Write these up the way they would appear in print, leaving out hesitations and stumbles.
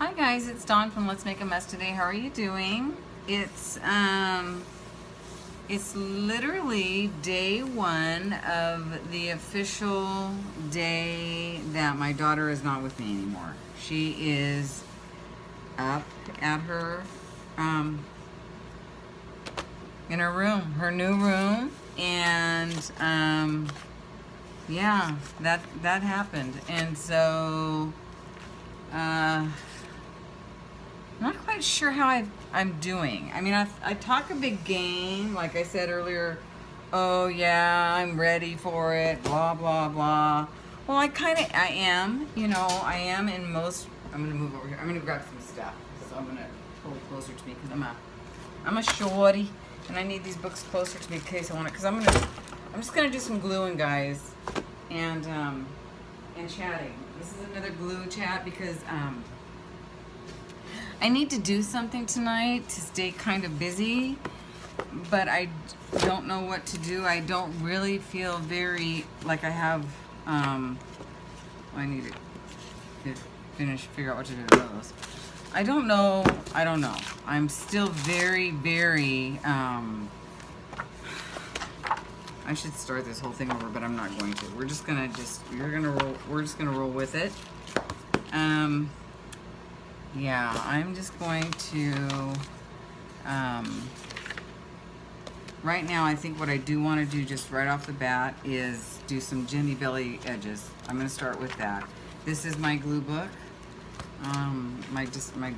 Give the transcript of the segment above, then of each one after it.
Hi guys, it's Dawn from Let's Make a Mess Today. How are you doing? It's literally day one of the official day that my daughter is not with me anymore. She is up at her in her room, her new room, and yeah, that happened. And so I'm not quite sure how I'm doing. I mean, I talk a big game, like I said earlier. Oh yeah, I'm ready for it. Blah blah blah. Well, I am. You know, I am in most. I'm gonna move over here. I'm gonna grab some stuff. So I'm gonna pull it closer to me because I'm a shorty, and I need these books closer to me in case I want it. Because I'm just gonna do some gluing, guys, and chatting. This is another glue chat because I need to do something tonight to stay kind of busy, but I don't know what to do. I don't really feel very, like I have, I need to figure out what to do with those. I don't know. I'm still very, very, I should start this whole thing over, but I'm not going to. We're just gonna roll with it. Yeah, I'm just going to, right now I think what I do want to do just right off the bat is do some Jenny Belly edges. I'm going to start with that. This is my glue book, and I'm just going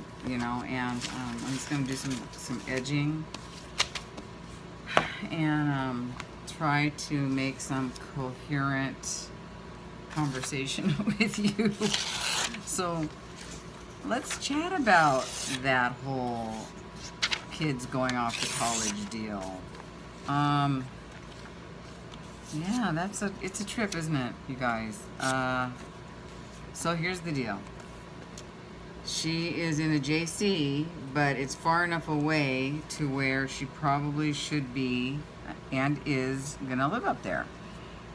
to do some edging and try to make some coherent conversation with you. So let's chat about that whole kids going off to college deal. Yeah, it's a trip, isn't it, you guys? So here's the deal. She is in a JC, but it's far enough away to where she probably should be and is gonna live up there.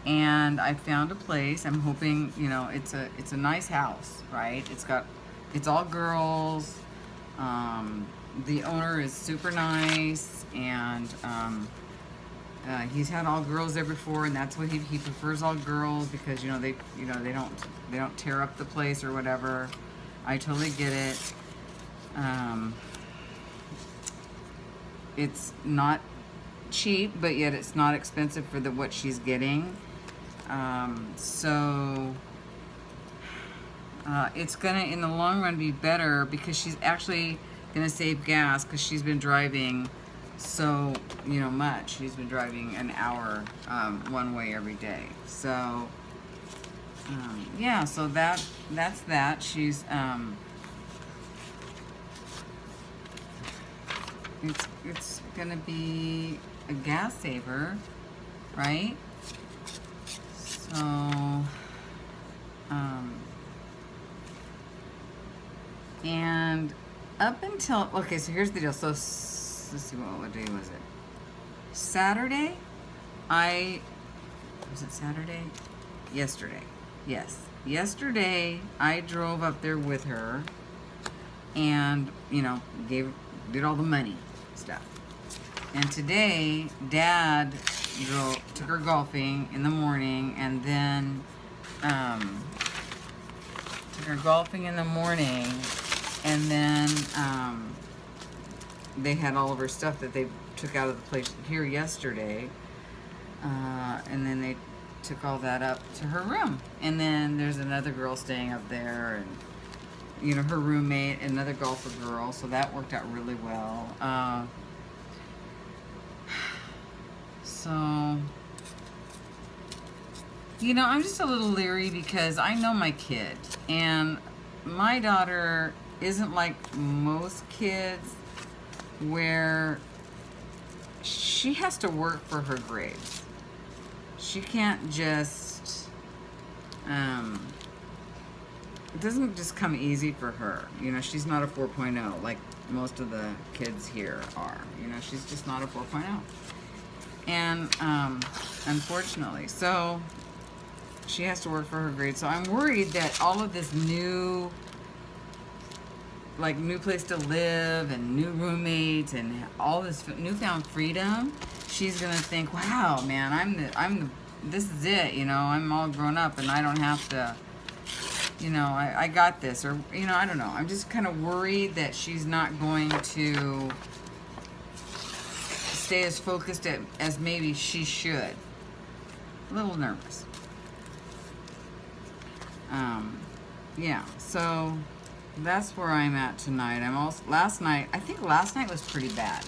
And I found a place. I'm hoping, it's a nice house, right? It's all girls. The owner is super nice, and he's had all girls there before, and that's what he prefers, all girls, because they don't tear up the place or whatever. I totally get it. It's not cheap, but yet it's not expensive for what she's getting. So it's gonna, in the long run, be better because she's actually gonna save gas because she's been driving so much. She's been driving an hour one way every day. So yeah, so that's that. She's it's gonna be a gas saver, right? So and up until, okay, so here's the deal. So let's see, what day was it? Saturday? Was it Saturday? Yesterday. Yes. Yesterday, I drove up there with her and, did all the money stuff. And today, Dad took her golfing in the morning, and then they had all of her stuff that they took out of the place here yesterday, and then they took all that up to her room. And then there's another girl staying up there, and her roommate, another golfer girl, so that worked out really well. So I'm just a little leery because I know my kid, and my daughter isn't like most kids where she has to work for her grades. She can't just, it doesn't just come easy for her. She's not a 4.0 like most of the kids here are. She's just not a 4.0. And unfortunately, so she has to work for her grades. So I'm worried that all of this new like new place to live and new roommates and all this newfound freedom, she's gonna think, wow, man, this is it, you know, I'm all grown up and I don't have to, you know, I got this, or, you know, I don't know. I'm just kind of worried that she's not going to stay as focused as maybe she should. A little nervous. Yeah, so that's where I'm at tonight. I think last night was pretty bad.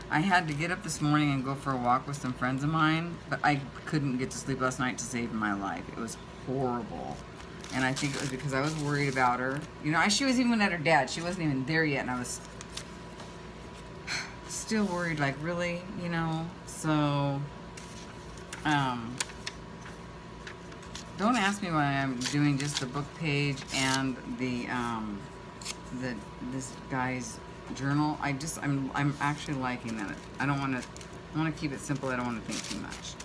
I had to get up this morning and go for a walk with some friends of mine, but I couldn't get to sleep last night to save my life. It was horrible. And I think it was because I was worried about her. You know, she was even at her dad's. She wasn't even there yet, and I was still worried, like, really, you know? So, don't ask me why I'm doing just the book page and this guy's journal. I'm actually liking that. I want to keep it simple. I don't want to think too much.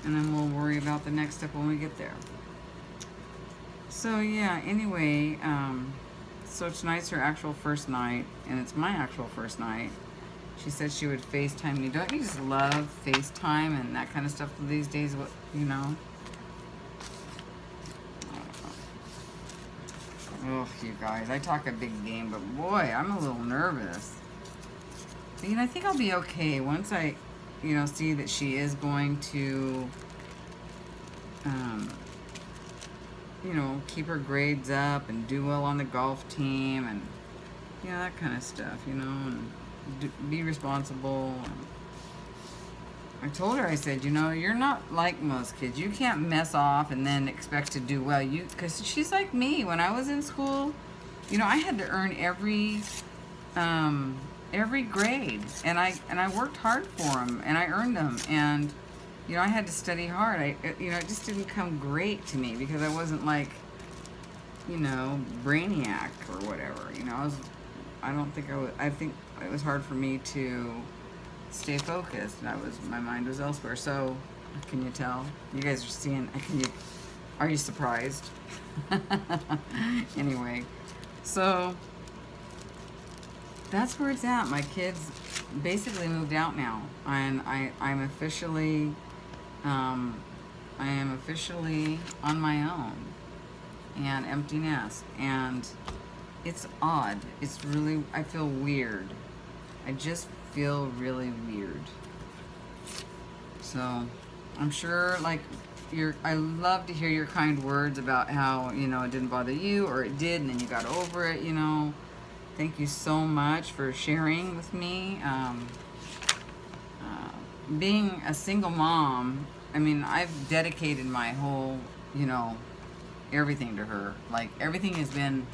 And then we'll worry about the next step when we get there. So yeah, anyway, so tonight's her actual first night, and it's my actual first night. She said she would FaceTime me. Don't you just love FaceTime and that kind of stuff these days, you know? Oh, you guys, I talk a big game, but boy, I'm a little nervous. But, you know, I think I'll be okay once I, you know, see that she is going to, you know, keep her grades up and do well on the golf team and, you know, that kind of stuff, you know, and be responsible. I told her, I said, you know, you're not like most kids. You can't mess off and then expect to do well. Because she's like me. When I was in school, you know, I had to earn every grade, and I worked hard for them, and I earned them, and you know, I had to study hard. You know, it just didn't come great to me because I wasn't like, you know, brainiac or whatever. You know, I think it was hard for me to stay focused. My mind was elsewhere. So, can you tell? You guys are seeing. Are you surprised? Anyway, so that's where it's at. My kids basically moved out now, and I am officially on my own and empty nest, and it's odd. It's really, I feel weird. I just feel really weird. So I'm sure, like, I love to hear your kind words about how, you know, it didn't bother you, or it did and then you got over it, you know. Thank you so much for sharing with me. Being a single mom, I mean, I've dedicated my whole, you know, everything to her. Like, everything has been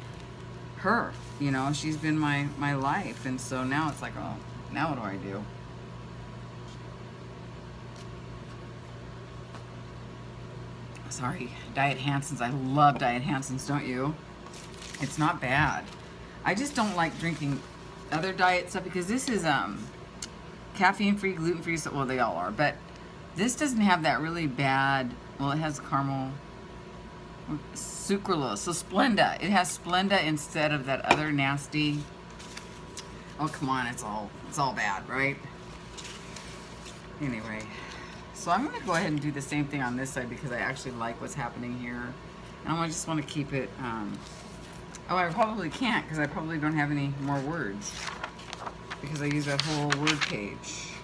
her, you know. She's been my life, and so now it's like, oh, now what do I do? Sorry, Diet Hanson's. I love Diet Hanson's, don't you? It's not bad. I just don't like drinking other diet stuff because this is caffeine-free, gluten-free, so, well, they all are, but this doesn't have that really bad, well, it has caramel, sucralose, so Splenda. It has Splenda instead of that other nasty, oh, come on, it's all bad, right? Anyway, so I'm going to go ahead and do the same thing on this side because I actually like what's happening here, and I just want to keep it, oh, I probably can't because I probably don't have any more words because I use that whole word page.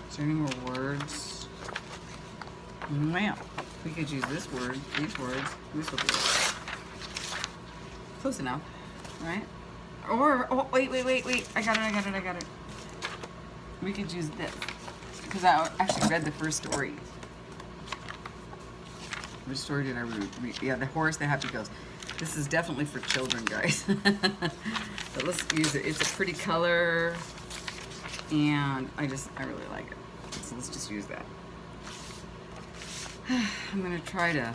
Is there any more words? Well, we could use this word, these words. This will be it. Close enough, right? Or, oh, wait. I got it. We could use this because I actually read the first story. Which story did I read? Yeah, the horse, the happy ghost. This is definitely for children, guys. But let's use it. It's a pretty color, and I really like it. So let's just use that. I'm gonna try to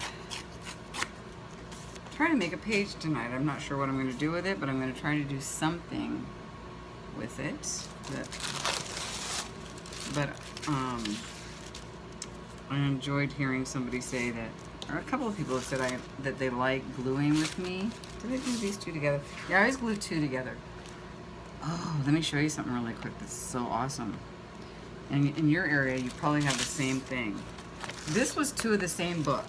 make a page tonight. I'm not sure what I'm gonna do with it, but I'm gonna try to do something with it. But I enjoyed hearing somebody say that or a couple of people have said that they like gluing with me. Did I glue these two together? Yeah, I always glue two together. Oh, let me show you something really quick that's so awesome. And in your area, you probably have the same thing. This was two of the same book.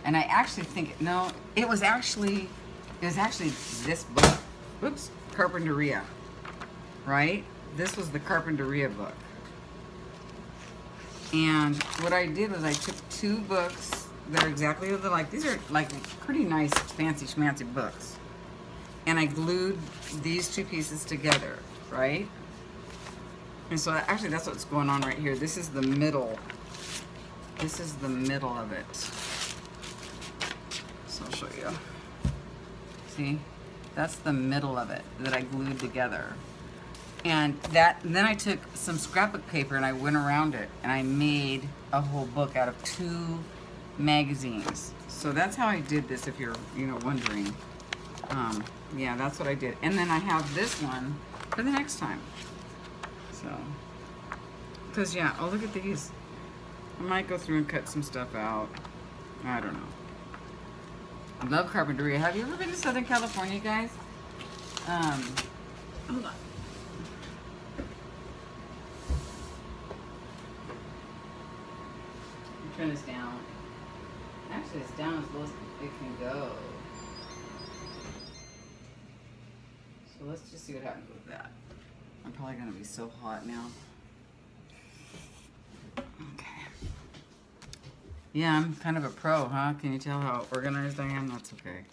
And I actually think, no, it was actually this book. Oops, Carpinteria, right? This was the Carpinteria book. And what I did was I took two books that are exactly like, these are like pretty nice, fancy schmancy books. And I glued these two pieces together, right? And so actually that's what's going on right here. This is the middle. This is the middle of it. So I'll show you. See? That's the middle of it that I glued together. And then I took some scrapbook paper and I went around it and I made a whole book out of two magazines. So that's how I did this, if you're, wondering. Yeah, that's what I did. And then I have this one for the next time. So, because yeah, oh, look at these. I might go through and cut some stuff out. I don't know. I love Carpinteria. Have you ever been to Southern California, guys? Hold on. Turn this down. Actually, it's down as low as it can go. So let's just see what happens with that. I'm probably going to be so hot now. Okay. Yeah, I'm kind of a pro, huh? Can you tell how organized I am? That's okay.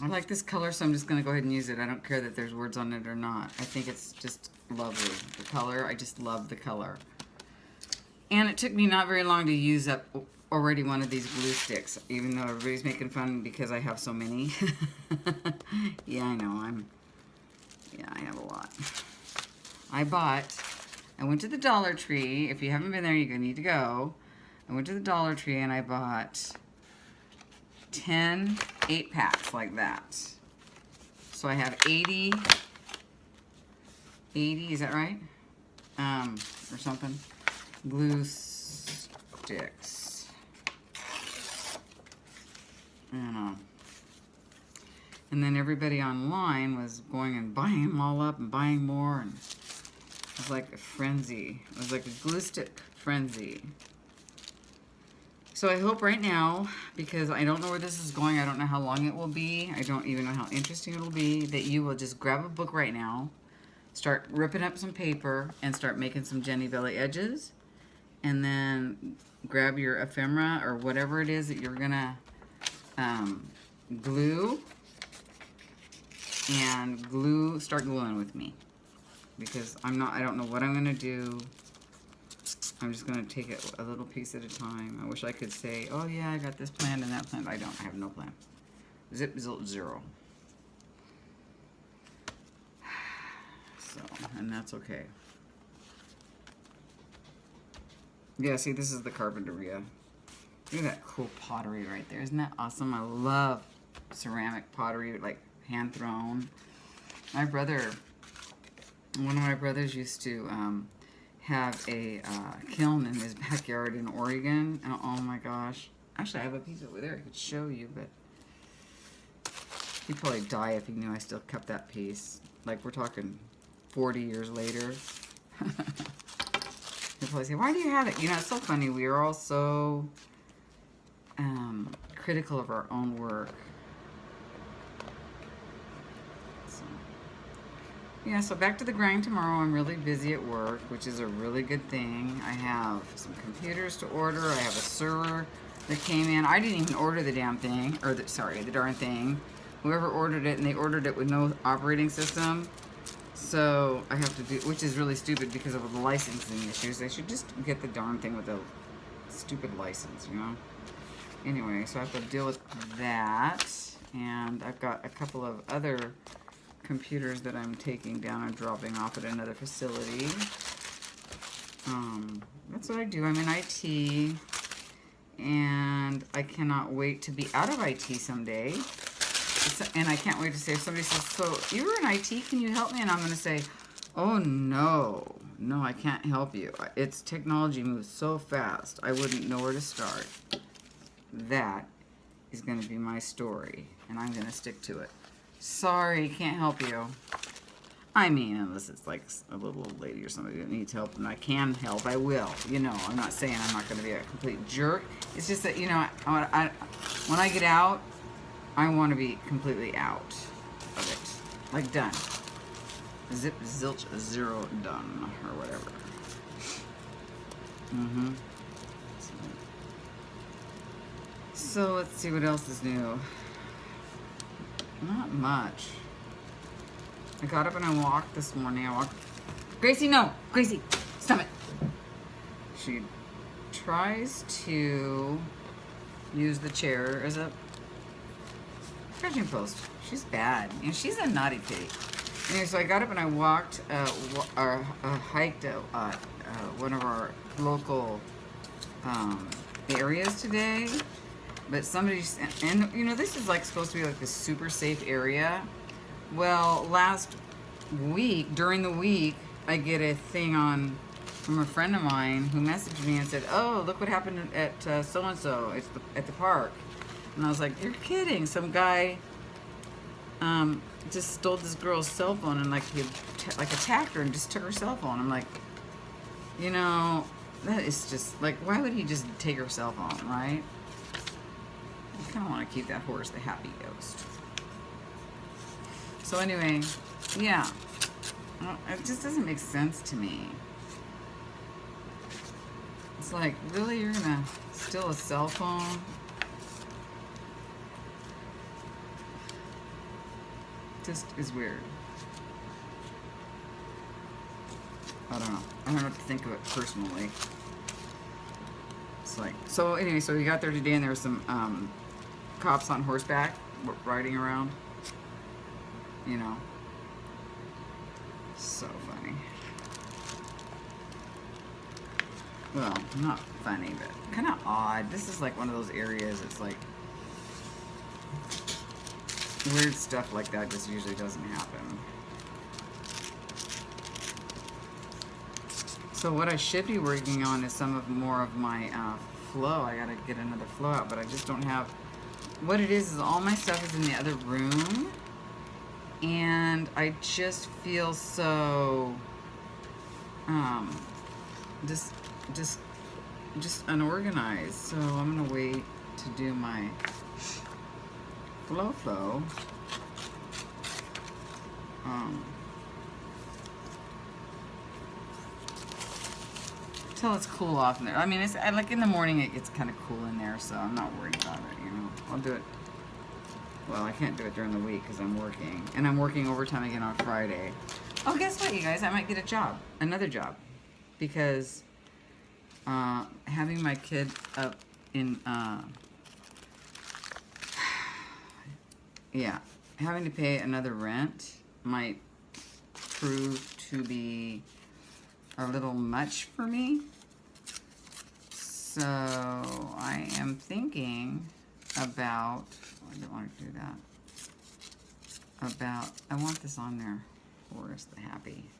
I like this color, so I'm just going to go ahead and use it. I don't care that there's words on it or not. I think it's just lovely. The color, I just love the color. And it took me not very long to use up already one of these glue sticks, even though everybody's making fun because I have so many. Yeah, I know. I have a lot. I went to the Dollar Tree. If you haven't been there, you're going to need to go. I went to the Dollar Tree and I bought 10 8-packs like that. So I have 80, is that right? Or something. Glue sticks. And then everybody online was going and buying them all up and buying more, and it was like a frenzy. It was like a glue stick frenzy. So I hope right now, because I don't know where this is going, I don't know how long it will be, I don't even know how interesting it will be, that you will just grab a book right now, start ripping up some paper, and start making some Jenny Belly edges, and then grab your ephemera or whatever it is that you're gonna glue, and start gluing with me, because I don't know what I'm gonna do. I'm just gonna take it a little piece at a time. I wish I could say, oh yeah, I got this planned and that planned. I don't. I have no plan. Zip, zero. So, and that's okay. Yeah, see, this is the Carpinteria. Look at that cool pottery right there. Isn't that awesome? I love ceramic pottery, like hand thrown. One of my brothers used to have a kiln in his backyard in Oregon. And oh my gosh. Actually, I have a piece over there I could show you, but he'd probably die if he knew I still kept that piece. Like, we're talking 40 years later. He'd probably say, why do you have it? You know, it's so funny. We are all so critical of our own work. Yeah, so back to the grind tomorrow. I'm really busy at work, which is a really good thing. I have some computers to order. I have a server that came in. I didn't even order the damn thing, or the darn thing. Whoever ordered it, and they ordered it with no operating system. So I have to do, which is really stupid because of the licensing issues. They should just get the darn thing with a stupid license, you know? Anyway, so I have to deal with that. And I've got a couple of other computers that I'm taking down and dropping off at another facility. That's what I do. I'm in IT, and I cannot wait to be out of IT someday. And I can't wait to say, if somebody says, so you were in IT, can you help me? And I'm going to say, oh no, no, I can't help you. It's technology moves so fast, I wouldn't know where to start. That is going to be my story, and I'm going to stick to it. Sorry, can't help you. I mean, unless it's like a little old lady or somebody that needs help, and I can help, I will. You know, I'm not saying I'm not going to be a complete jerk. It's just that, you know, when I get out, I want to be completely out of it. Like, done. Zip, zilch, zero, done, or whatever. Mm-hmm. So let's see what else is new. Not much. I got up and I walked this morning. I walked. Gracie, no! Gracie, stop it! She tries to use the chair as a scratching post. She's bad. And she's a naughty kitty. Anyway, so I got up and I walked, hiked one of our local areas today. But somebody, and you know, this is like supposed to be like the super safe area. Well, last week, during the week, I get a thing from a friend of mine who messaged me and said, "Oh, look what happened at so-and-so, it's at the park." And I was like, "You're kidding. Some guy just stole this girl's cell phone and like he attacked her and just took her cell phone." I'm like, you know, that is just like, why would he just take her cell phone, right? I kind of want to keep that horse the happy ghost. So anyway, yeah, it just doesn't make sense to me. It's like, really, you're gonna steal a cell phone? Just is weird. I don't know. I don't know what to think of it personally. It's like, so anyway, so we got there today and there were some cops on horseback riding around. You know. So funny. Well, not funny, but kind of odd. This is like one of those areas, it's like weird stuff like that just usually doesn't happen. So what I should be working on is more of my flow. I gotta get another flow out, but I just don't have. What it is all my stuff is in the other room, and I just feel so just unorganized. So I'm gonna wait to do my flow. Till it's cool off in there. I mean, it's like in the morning it gets kind of cool in there, so I'm not worried about it. You know, I'll do it. Well, I can't do it during the week because I'm working, and I'm working overtime again on Friday. Oh, guess what, you guys? I might get a job, another job, because having my kid up in yeah, having to pay another rent might prove to be a little much for me. So I am thinking about, I don't want to do that. I want this on there. Where's the happy?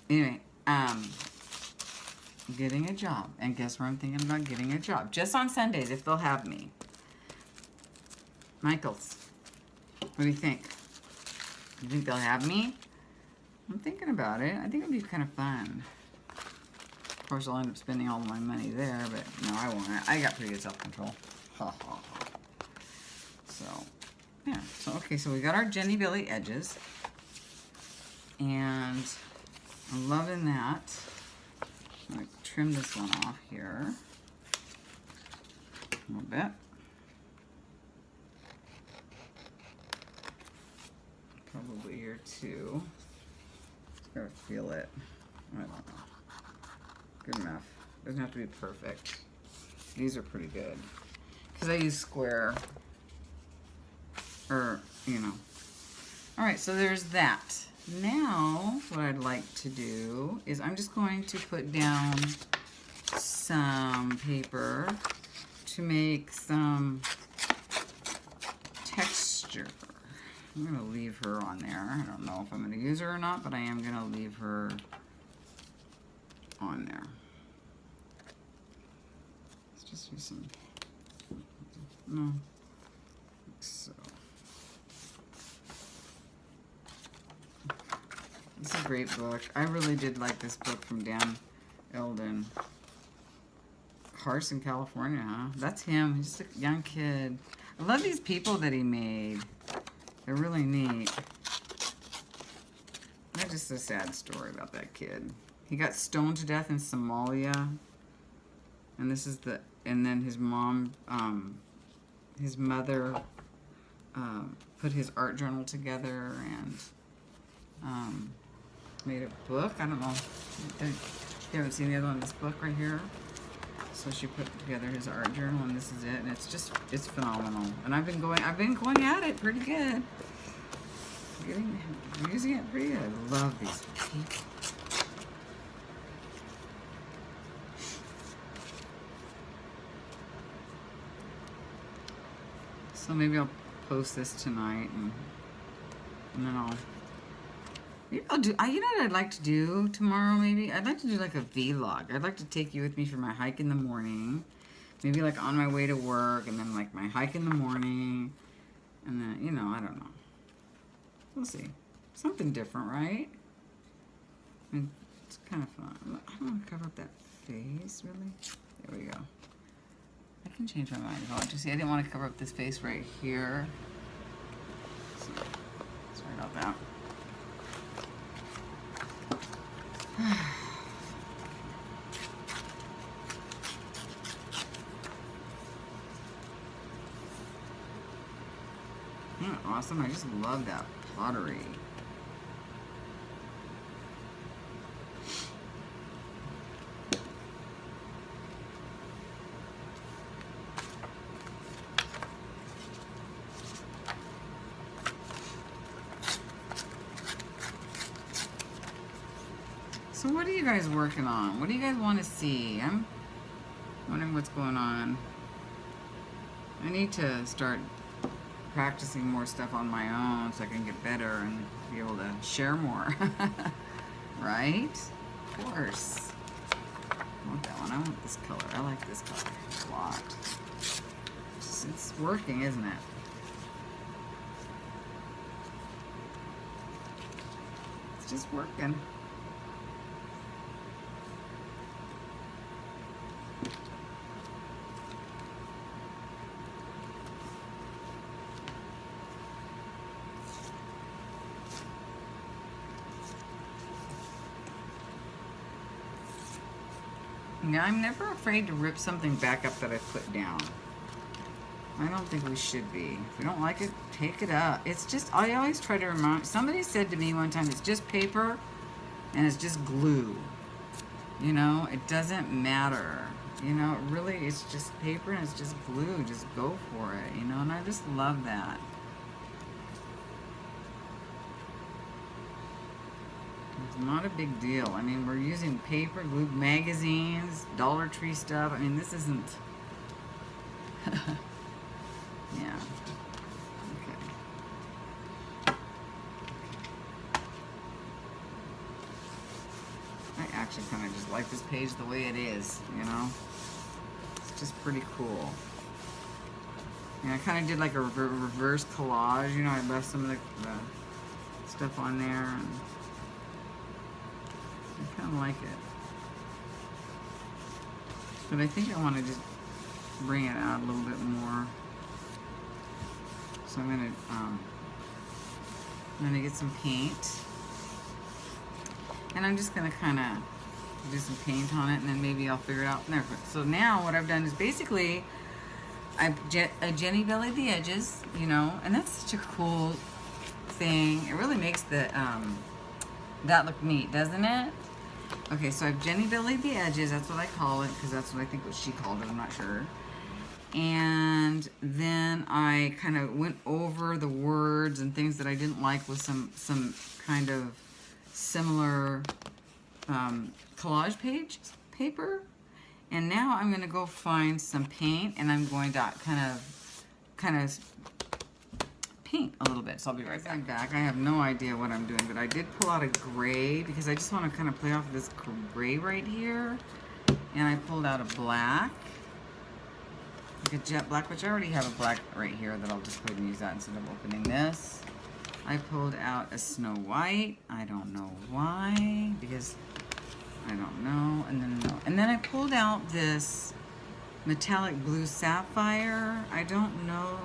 Anyway, getting a job. And guess where I'm thinking about getting a job? Just on Sundays, if they'll have me. Michaels, what do you think? You think they'll have me? I'm thinking about it. I think it'd be kind of fun. Of course, I'll end up spending all my money there, but no, I won't. I got pretty good self-control. Ha ha ha. So, yeah. So, okay, so we got our Jenny Billy edges. And I'm loving that. I'm going to trim this one off here a little bit. Probably here too. Just gotta feel it. I don't know. Good enough. Doesn't have to be perfect. These are pretty good. Because I use square. Or, you know. Alright, so there's that. Now, what I'd like to do is I'm just going to put down some paper to make some texture. I'm going to leave her on there. I don't know if I'm going to use her or not, but I am going to leave her on there. Let's just use some, no, like so. It's a great book. I really did like this book from Dan Eldon. Carson, California, huh? That's him. He's just a young kid. I love these people that he made. They're really neat. That's just a sad story about that kid. He got stoned to death in Somalia. And this is the, and then his mom, his mother put his art journal together and made a book. I don't know. You haven't seen the other one, this book right here. So she put together his art journal, and this is it, and it's just, it's phenomenal. And I've been going at it pretty good. Using it pretty good. I love these people. So maybe I'll post this tonight, and then I'll do, you know what I'd like to do tomorrow maybe? I'd like to do like a vlog. I'd like to take you with me for my hike in the morning. Maybe like on my way to work, and then like my hike in the morning. And then, you know, I don't know. We'll see. Something different, right? I mean, it's kind of fun. I don't want to cover up that face, really. There we go. I can change my mind if I want to. See, I didn't want to cover up this face right here. So, sorry about that. Isn't that awesome? I just love that pottery. So what are you guys working on? What do you guys want to see? I'm wondering what's going on. I need to start practicing more stuff on my own so I can get better and be able to share more. Right? Of course. I want that one. I want this color. I like this color a lot. It's working, isn't it? It's just working. Now, I'm never afraid to rip something back up that I put down. I don't think we should be. If we don't like it, take it up. It's just, I always try to remind, somebody said to me one time, it's just paper and it's just glue. You know, it doesn't matter. You know, really, it's just paper and it's just glue. Just go for it, you know, and I just love that. It's not a big deal. I mean, we're using paper, glue, magazines, Dollar Tree stuff. I mean, this isn't... Yeah. Okay. I actually kind of just like this page the way it is, you know? It's just pretty cool. And I kind of did like a reverse collage, you know? I left some of the stuff on there, and I kind of like it. But I think I want to just bring it out a little bit more. So I'm gonna get some paint. And I'm just gonna kind of do some paint on it, and then maybe I'll figure it out from there. So now what I've done is basically I Jenny Bellied the edges, you know, and that's such a cool thing. It really makes the that look neat, doesn't it? Okay, so I've Jenny Bellied the edges. That's what I call it, because that's what I think what she called it. I'm not sure. And then I kind of went over the words and things that I didn't like with some kind of similar collage paper. And now I'm going to go find some paint, and I'm going to kind of paint paint a little bit. So I'll be right back. I'm back. I have no idea what I'm doing, but I did pull out a gray because I just want to kind of play off of this gray right here. And I pulled out a black, like a jet black, which I already have a black right here that I'll just go ahead and use that instead of opening this. I pulled out a Snow White. I don't know why, because I don't know. And then I pulled out this metallic blue sapphire. I don't know.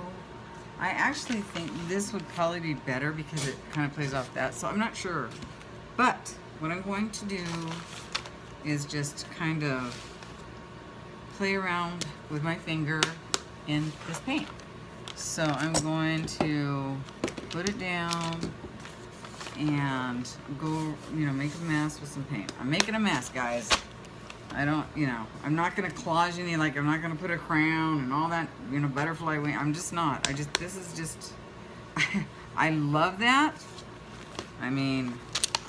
I actually think this would probably be better because it kind of plays off that. So I'm not sure. But what I'm going to do is just kind of play around with my finger in this paint. So I'm going to put it down and go, make a mess with some paint. I'm making a mess, guys. I don't, I'm not going to collage any, like, I'm not going to put a crown and all that, butterfly wing. I'm just not. This is just, I love that. I mean,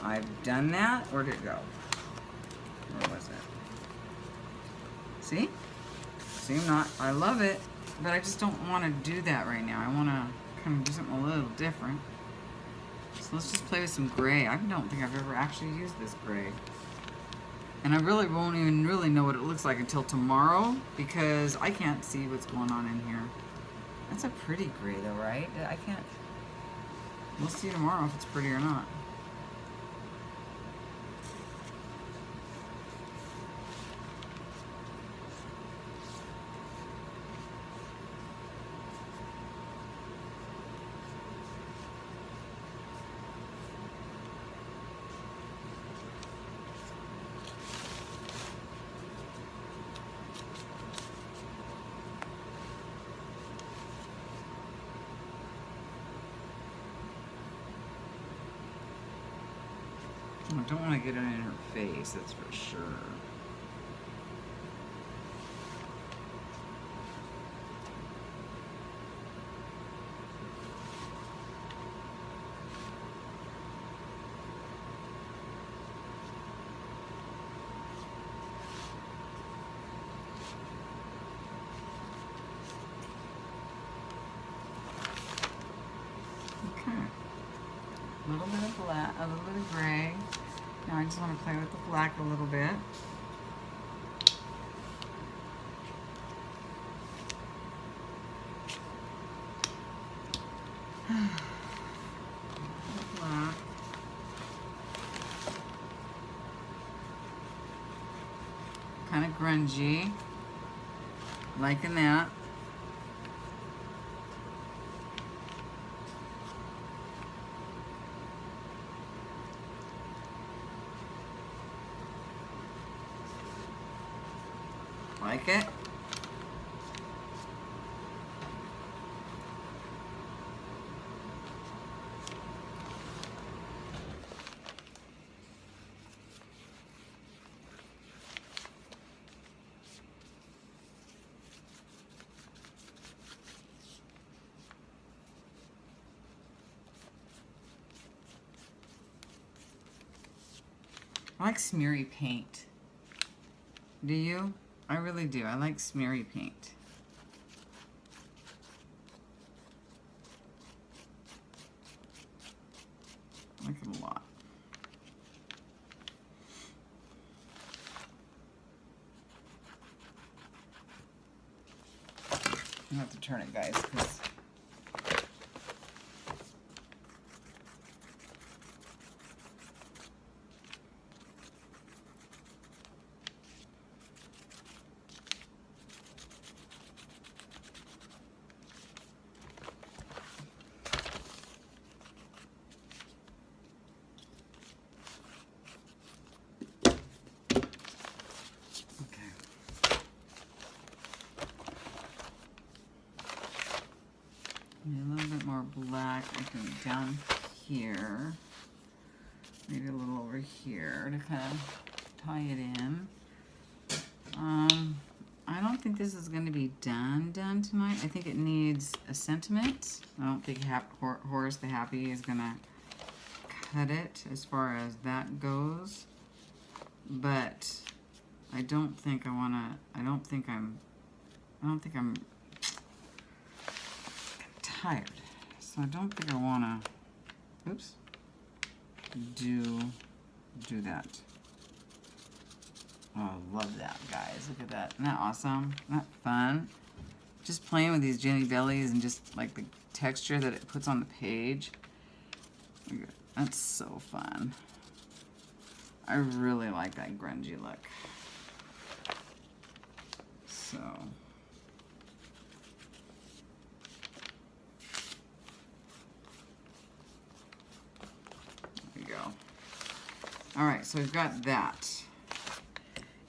I've done that. Where'd it go? Where was it? See? See, I love it, but I just don't want to do that right now. I want to kind of do something a little different. So let's just play with some gray. I don't think I've ever actually used this gray. And I really won't even really know what it looks like until tomorrow because I can't see what's going on in here. That's a pretty gray though, right? I can't. We'll see tomorrow if it's pretty or not. I don't want to get it in her face, that's for sure. Okay. A little bit of black, a little bit of gray. Now I just want to play with the black a little bit. Black. Kind of grungy. Liking that. Like it? I like smeary paint. Do you? I really do. I like smeary paint. I like it a lot. I have to turn it, guys, because a little bit more black, I think, down here. Maybe a little over here to kind of tie it in. I don't think this is going to be done tonight. I think it needs a sentiment. I don't think Horace the Happy is going to cut it as far as that goes. But I don't think I want to, I don't think I'm tired. So I don't think I wanna, oops, do that. Oh, I love that, guys. Look at that. Isn't that awesome? Isn't that fun? Just playing with these Jenny Bellies and just like the texture that it puts on the page. That's so fun. I really like that grungy look. So. There you go. All right, so we've got that.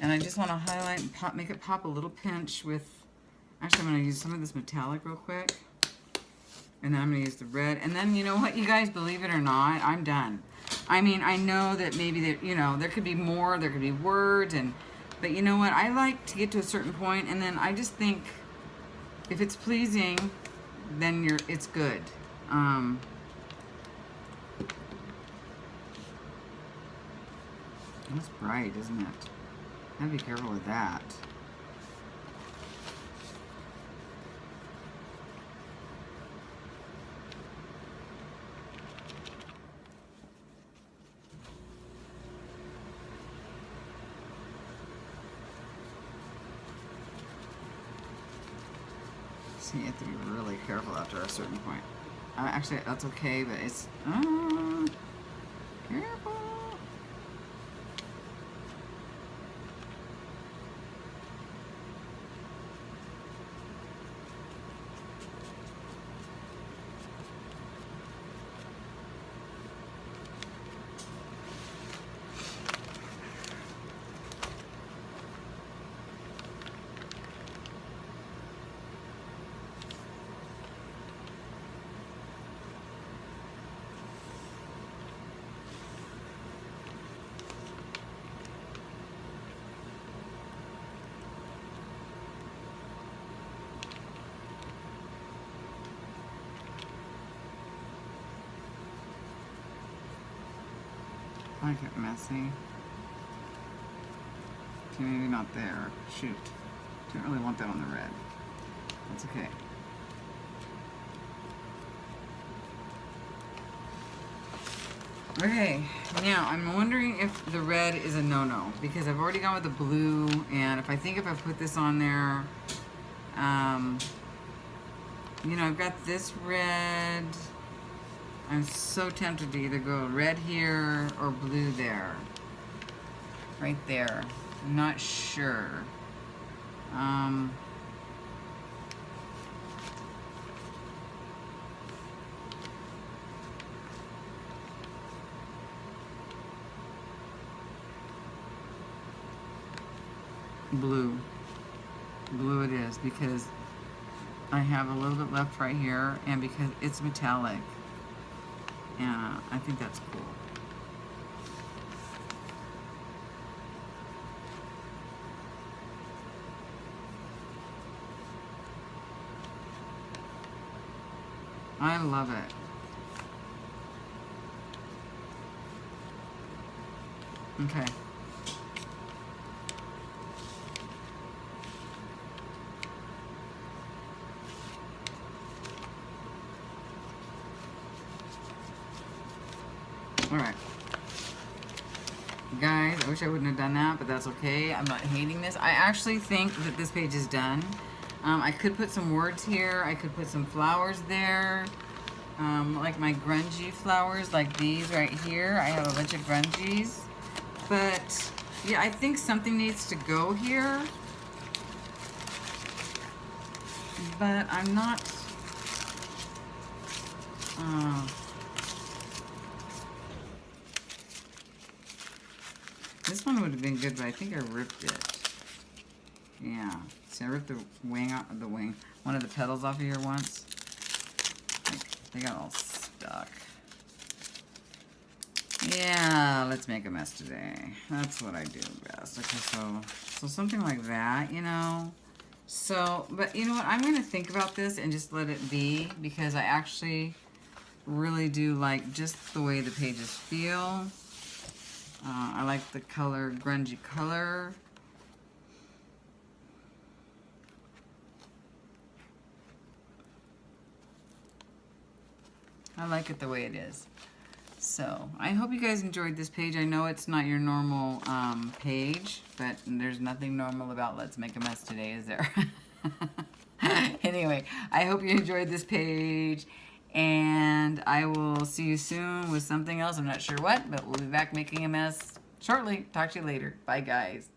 And I just want to highlight and pop, make it pop a little pinch with, actually I'm going to use some of this metallic real quick. And then I'm going to use the red. And then, you know what, you guys, believe it or not, I'm done. I mean, I know that maybe, there could be more, there could be words, but you know what, I like to get to a certain point, and then I just think if it's pleasing, then it's good. It's bright, isn't it? Gotta be careful with that. So you have to be really careful after a certain point. Actually, that's okay, but it's... careful. I get messy. Okay, maybe not there. Shoot. Didn't really want that on the red. That's okay. Okay, now I'm wondering if the red is a no-no, because I've already gone with the blue, and if I put this on there, you know, I've got this red. I'm so tempted to either go red here or blue there. Right there. I'm not sure. Blue. Blue it is, because I have a little bit left right here, and because it's metallic. And I think that's cool. I love it. Okay. Alright. Guys, I wish I wouldn't have done that, but that's okay. I'm not hating this. I actually think that this page is done. I could put some words here. I could put some flowers there. Like my grungy flowers, like these right here. I have a bunch of grungies. But, yeah, I think something needs to go here. But I'm not... This one would have been good, but I think I ripped it. Yeah. See, I ripped the wing out of the wing. One of the petals off of here once. Like, they got all stuck. Yeah, let's make a mess today. That's what I do best. Okay, so something like that, you know. So, but you know what? I'm going to think about this and just let it be, because I actually really do like just the way the pages feel. I like the color, grungy color. I like it the way it is. So, I hope you guys enjoyed this page. I know it's not your normal page, but there's nothing normal about Let's Make a Mess Today, is there? Anyway, I hope you enjoyed this page, and I will see you soon with something else. I'm not sure what, but we'll be back making a mess shortly. Talk to you later. Bye, guys.